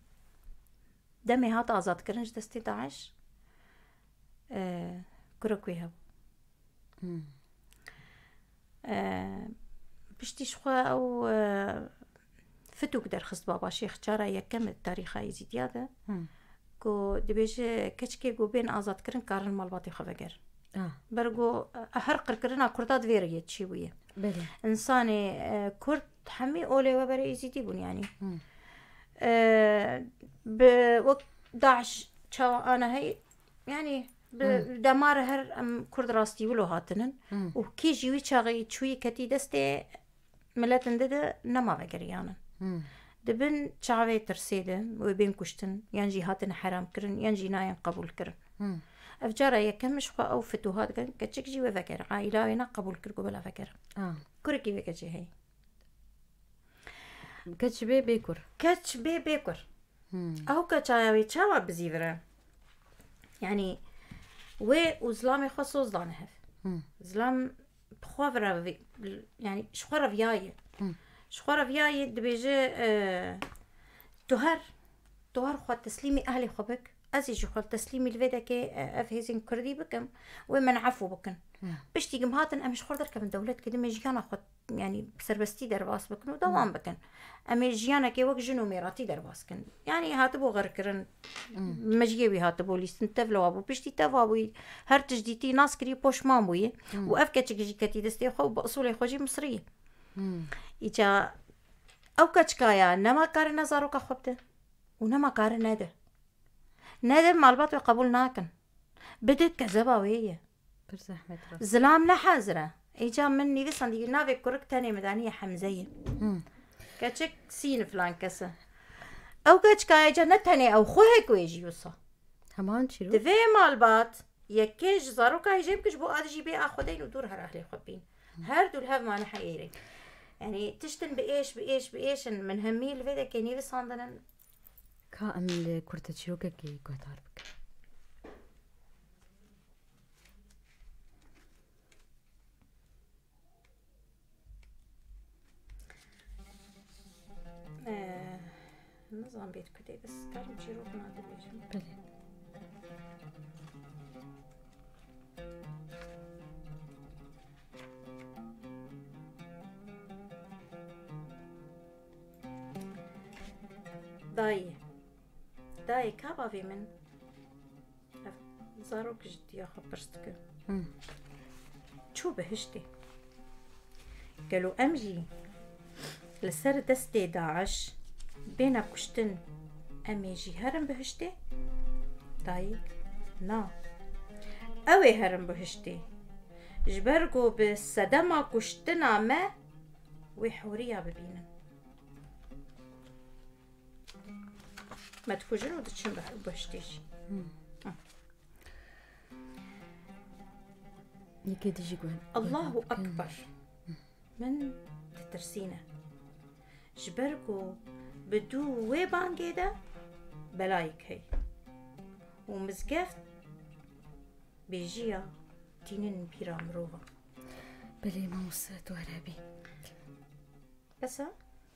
B: دمي هات ازاد كرنج دستي داعش كركوي هب بشتي شخوا أو فتوك در خست بابا شيخ چارا يكم التاريخ يزيد ياده كو دبيجي كشكي جو بين آزاد كرن كارن مالباتي خفقر برغو أحرق الكرنا كردات فيرية تشيوية إنساني كرد حمي أولي وبري يزيدي بون يعني بوقت داعش شاو أنا هي يعني بدمار هر أم كرد راستي ولو هاتنن وكي جيوي شاغي تشوي كتي دستي ملتن دده نما بقريانا دبن شعبي ترسيده وبين كشتن ينجي هاتن حرام كرن ينجي ناين قبول كرن أفجارة يكمش خوا أو فتوهات كن كتشك جيوي فكر عائلة وينا قبول كركو بلا فكر كركي بكتشي هي
A: كتش بي بيكر
B: أو كتشاوي تشاوا بزيفرة يعني وزلامي خصو زلانه هف زلام بخوفرة يعني شخورة فياي دبيجي تهر خوا تسليمي أهلي خبك أزيجي خوا تسليمي الفيدا كي أفهزين كردي بكم ومن عفو بكن بشتي جمهاتن أمش خور دركب من دولت كده مجيانا خوا يعني بسربستي درباس بكن ودوام بكن أمي جيانا كي وق جنو ميراتي درباس كن يعني هاتبو غركرن مجيوي هاتبو ليستن تفلو أبو بشتي تفابوي هر تجديتي ناس كري بوش ماموي وأفكا تجي كتي دستي خو بأصولي خوجي مصرية إيجا أو كتشكايا نما كار نظارو كخبته ونما كار نادر مالبات وقبول ناكن بدت كذباوية زلام نحازرة إيجا مني لسان دي نافي كورك تاني مدانية حمزية كتشك سين فلان كسا أو كتشكايا جا نتاني أو خوهك ويجي يوصا
A: همان شيرو
B: دفي مالبات يكيش زارو كاي جيبكش بو آدجي بي آخودين ودور هر أهلي خبين هر دول هاف ما نحيري يعني تشتن بإيش من همي الفيدا كيني لساندنا
A: كامل كرة شيروكا كي قطار بك
B: نظام بيت كده بس كارم شيروك ما أدري داي كابافي من زاروك جدي خبرتك شو بهشتي قالوا أمجي لسر دستي داعش بينا كشتن أميجي هرم بهشتي داي نا أوي هرم بهشتي جبرقو بالسدما كشتنا ما وحوريا ببينا ما تكوجن ودتشن بهشتيش
A: يكي تجي
B: الله أكبر من تترسينا جبركو بدو ويبان كده بلايك هي ومزقفت بيجيا تينين بيرا مروفا
A: بلي ما وصلت وهرابي
B: بس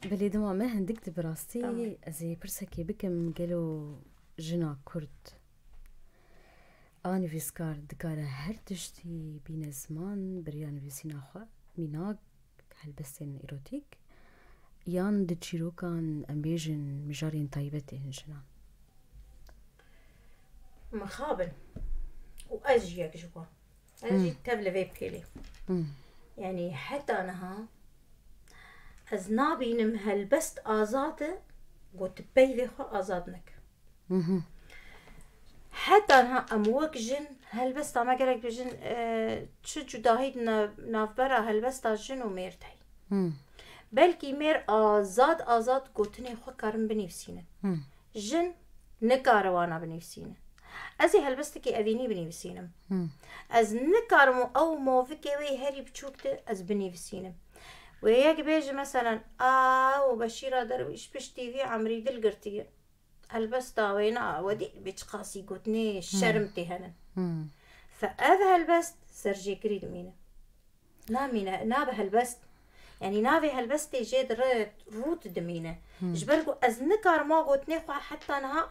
A: بلي دما ما هندك براستي زي برسكي بكم قالوا جنا كرد آني في سكار دكارة هر تشتي بين زمان بريان في سيناخوا ميناك هلبسين إيروتيك يان دتشيرو كان أمبيجن مجارين طيبتي هنجنا
B: مخابن وأجيك جوا أجي تبلي فيبكيلي يعني حتى أنها أزنابي نم هلبست آزاده قلت بيذي خو آزادنك حتى أنها أموك جن هلبست ما قالك بجن شو جداهيد نافبرا هلبست جن وميرتهي بلكي مير آزاد قلتني خو كارم بنفسينه جن نكاروانا بنفسينه أزي هلبستكي أذيني بنفسينم أز نكارمو أو موفكي وي هري بتشوكته أز بنفسينم وياك بيجي مثلا وبشيرة درويش بشتي في عمري دلقرتي هلبستا وينا ودي بيش قاسي قوتني شرمتي هنا فأذا هلبست سرجي كريد مينا نامينا نابه هلبست يعني نابه هلبستي جيد روت دمينة جبرگو از نکار ما گوتنی خو حتی نها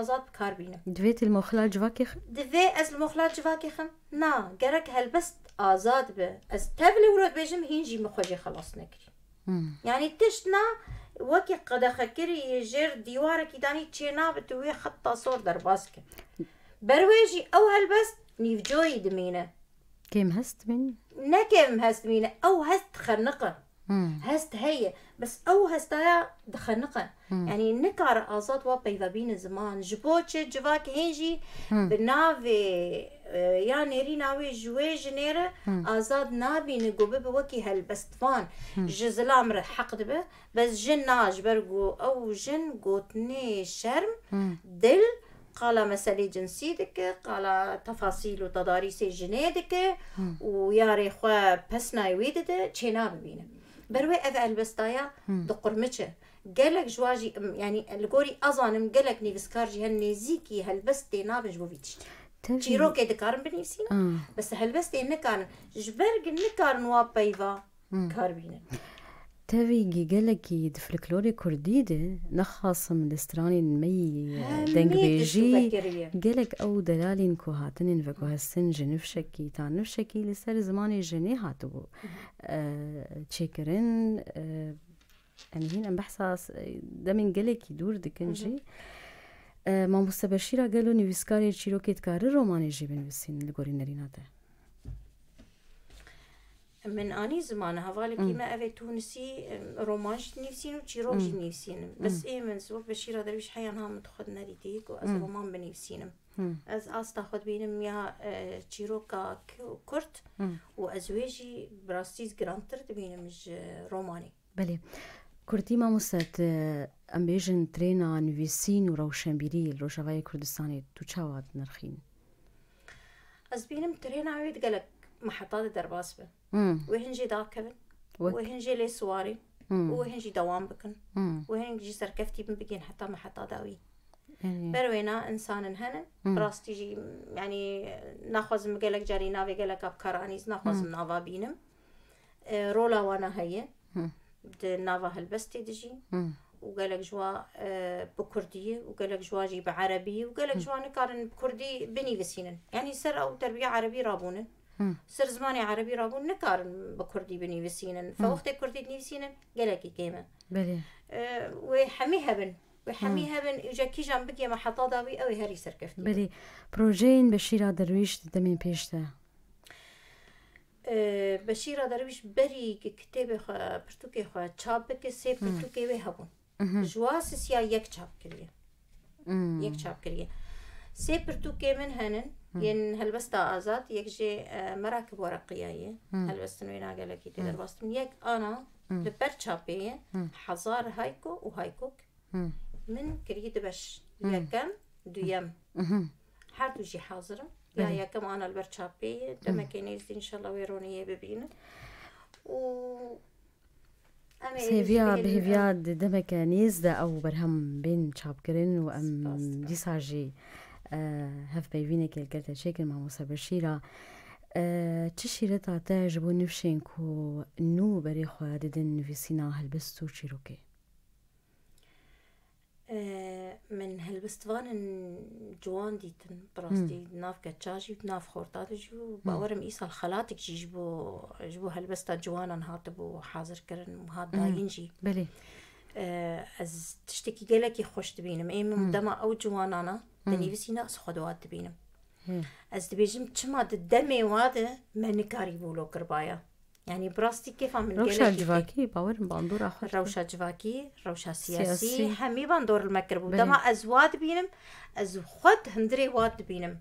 B: آزاد بکار بینم
A: دویت المخلال جواکی
B: دوی از المخلات جواکی خم نا گرک هلبست آزاد به از تبلی ورود بجم هینجی مخوجی خلاص نکری يعني تشنا وكي قد خكري يجر ديوارك داني تشينا بتوي خطة صور درباسك برويجي او هلبست نيفجوي دمينه
A: كيم هست من
B: نكيم هست مينه او هست خنقه هست هي بس او هستايا دخنقه يعني نكار ازاد وبيضا بين زمان جبوتش جواك هيجي بنافي يعني ريناوي جوي جنيره ازاد نابي نقوب بوكي هالبستفان جزلام حق به بس جن ناج برقو او جن قوتني شرم دل قال مسألة جنسيتك قال تفاصيل وتضاريس جنيدك وياري خوا بسنا يويدده تشينا ببينه بروي اذا البستايا دقرمچه قالك جواجي يعني الجوري اظانم قالك نيفسكارجي هالنيزيكي هالبستي نابج بوفيتش تشيروكي دكارن بنيفسين بس هالبستي نكارن جبرق نكارن وابيفا كاربينه
A: تاوي قالك دفلكلوري كرديدة نخاص من الاستراني المي دنگ بيجي قالك او دلالين كو هاتنين فكو هالسن جنفشكي تان نفشكي لسر زماني جني هاتو تشيكرن يعني هنا بحث ده من قالك يدور دكنجي ما مستبشيرة قالوا نيفسكاري تشيروكي تكارر روماني جيبن بسين القوري نريناته
B: من اني زمان هذا كيما افي تونسي رومانج نيفسين وتشيروج نيفسين بس ايه من سوق بشيره درويش حيانها متخد نريتيك واز رومان بنيفسينم از تاخذ بينم يا تشيروكا كرت وازواجي براستيز جرانتر بينم روماني
A: بلي كردي ما مست ام بيجن ترينا نيفسين وروشنبيري الروجاوي كردستاني تو تشاواد نرخين
B: از بينم ترينا ويد قالك محطات درباس به وهنجي داكبن وهنجي لي سواري وهنجي دوام بكن وهنجي سركفتي بين حتى محطة داوي بروينا انسان هنن براس تيجي يعني ناخذ مقالك جاري نافي قالك ابكارانيز ناخذ نافا بينم رولا وانا هي نافا هلبستي دجي وقالك جوا بكردية وقالك جوا جي بعربية وقالك جوا نكارن بكردي بني بسينن يعني سر او تربية عربي رابونن سر زماني عربي رابون نكارن بكردي بني بسينن فوقت كردي نيفسينن قالك كيما
A: بلي
B: وحميها بن اجا كي جنبك يا محطة داوي او هري سركفتي
A: بلي بروجين بشيرة درويش دمين بيشتا
B: بشيرة درويش بري كتاب برتوكي خوا تشابك سي برتوكي وي هبون جواس سيا يك تشاب كريه سي برتوكي من هنن ين هلبستا آزاد يك جي مراكب ورقية هلبستن وينا قالك يتدر باستن يك أنا لبر تشابية حزار هايكو وهايكوك من كريد بش يكم دويم حردو جي حاضرة يا يكم أنا لبر تشابية لما كينيز إن شاء الله ويروني ببينه و
A: سيفيا بهفيا دمك نيزدا أو برهم بين تشابكرين وأم ديساجي هف بيفينك الكلتا شكل مع موسى بشيرة تشيرة تعتاج بو نفشينكو نو بريخو ددن في سينا هلبستو تشيروكي
B: من هلبستوان جوان ديتن براستي ناف كتشاجي ناف خورتاتجو باورم إيسا الخلاتك جبو هلبستا جوانا نهاتبو حاضر كرن وهاد داينجي
A: بلي
B: از تشتكي قالك خوش تبينم اي من دما او جوانانا دنيفسينا سخدوات تبينم از تبيجم تشما دمي واده ما نكاري بولو كربايا يعني براستي كيف عم
A: روشا جواكي باور باندور اخر
B: روشا جواكي روشا سياسي همي باندور المكربو دما ازواد بينم از خد هندري واد بينم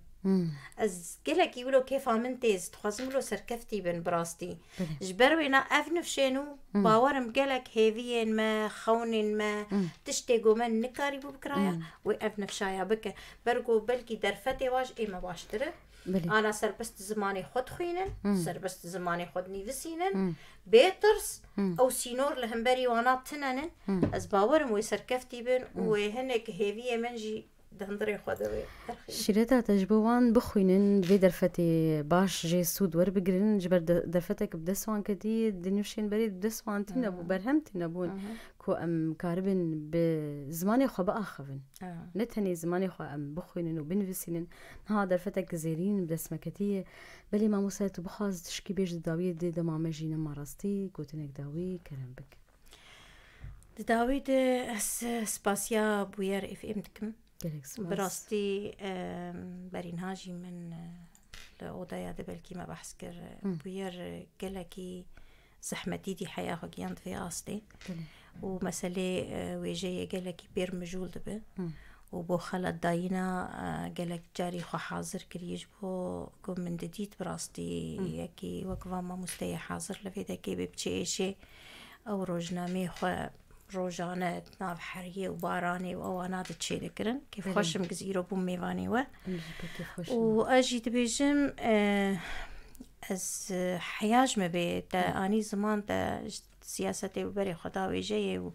B: از قالك يقولوا كيف عم تيز تخزم له سركفتي بن براستي جبروينا افنف شنو باورم قالك هيفين ما خونين ما تشتيقو من نكاري بكرايا وافنف شايا بك برقو بلكي درفتي واج اي ما باشتره انا سربست زماني خد خوينن سربست زماني خد نيفسينن بيترس او سينور لهمبري وانا تننن از باورم وي سركفتي بن وهنك هيفيه منجي دهندري خدوي
A: شيرتا تجبوان بخوينن في درفتي باش جي سود ور بقرن جبر درفتك بدسوان كتي دنيوشين بريد بدسوان تنبو برهم تنبون كو ام كاربن بزماني خو بأخفن نتهني زماني خو ام بخوينن وبنفسينن ها درفتك زيرين بدسمكتي بلي ما موسيتو بخاز تشكي بيش داوي دي دمامه جينا مارستي كوتنك داوي كرم بك
B: داوي سباسيا بوير اف ام دكم براستي برين هاجي من الأوضايا دبلكي ما بحس كر بوير قلكي زحمتي دي حياة خجيان في أصلي ومسألة ويجي قلكي بير مجول دبه وبو خلط داينا قلك جاري خو حاضر كريج بو قم من جديد براستي يكي وقفا ما مستيح حاضر لفيدا كي ببتشي أو روجنامي خو روجانه ناف حريه وباراني واوانات تشي ذكرن كيف خوش مجزيرو بوم ميفاني واجي دبيجم از حياج ما بي تا اني زمان تا سياستي وبري خداوي جاي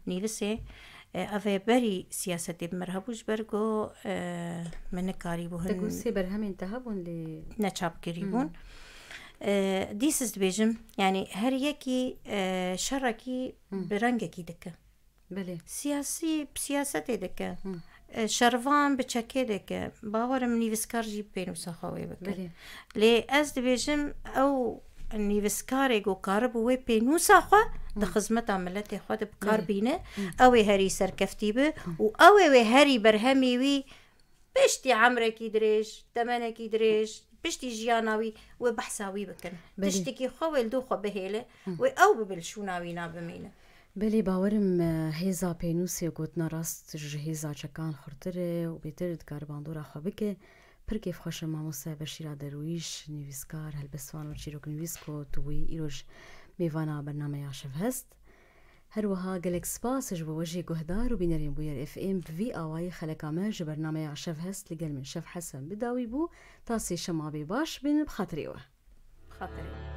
B: ونيلسي افي بري سياستي بمرهبوش برغو من كاري بوهن
A: تقولسي برهم انتهبون لي
B: نتشاب قريبون ديسز دبيجم يعني هر يكي شركي برنجكي دكا
A: بله
B: سياسي بسياستي دكا شرفان بچكي دكا باور مني فسكار جيب بينو سخاوي بك لي از دبيجم او نيفسكاري جو كارب وي بينو سخوا د خدمت عملتي خود بكاربينه او هري سركفتي به او وي هري برهمي وي بشتي عمركي دريش تمنكي دريش بشتي جياناوي وبحثاوي بكن تشتكي خويل دو خو بهيله او ببلشوناوي نابمينه
A: بلي باورم هيزا بينوسي قوتنا راست جهيزا چكان خورتره وبيترد كارباندورا خو بك بركي خوش ماموسا بشيرا درويش نيفسكار هلبسوان وچيروك نيفسكو توي ايروج ميوانا برنامج ياشف هست هروها قلق سباس جبو وجه قهدار وبينرين بوير اف ام في اواي خلقا ماج برنامج ياشف هست لقل من شف حسن بداوي بو تاسي شمابي باش بين بخاطريوه
B: خاطري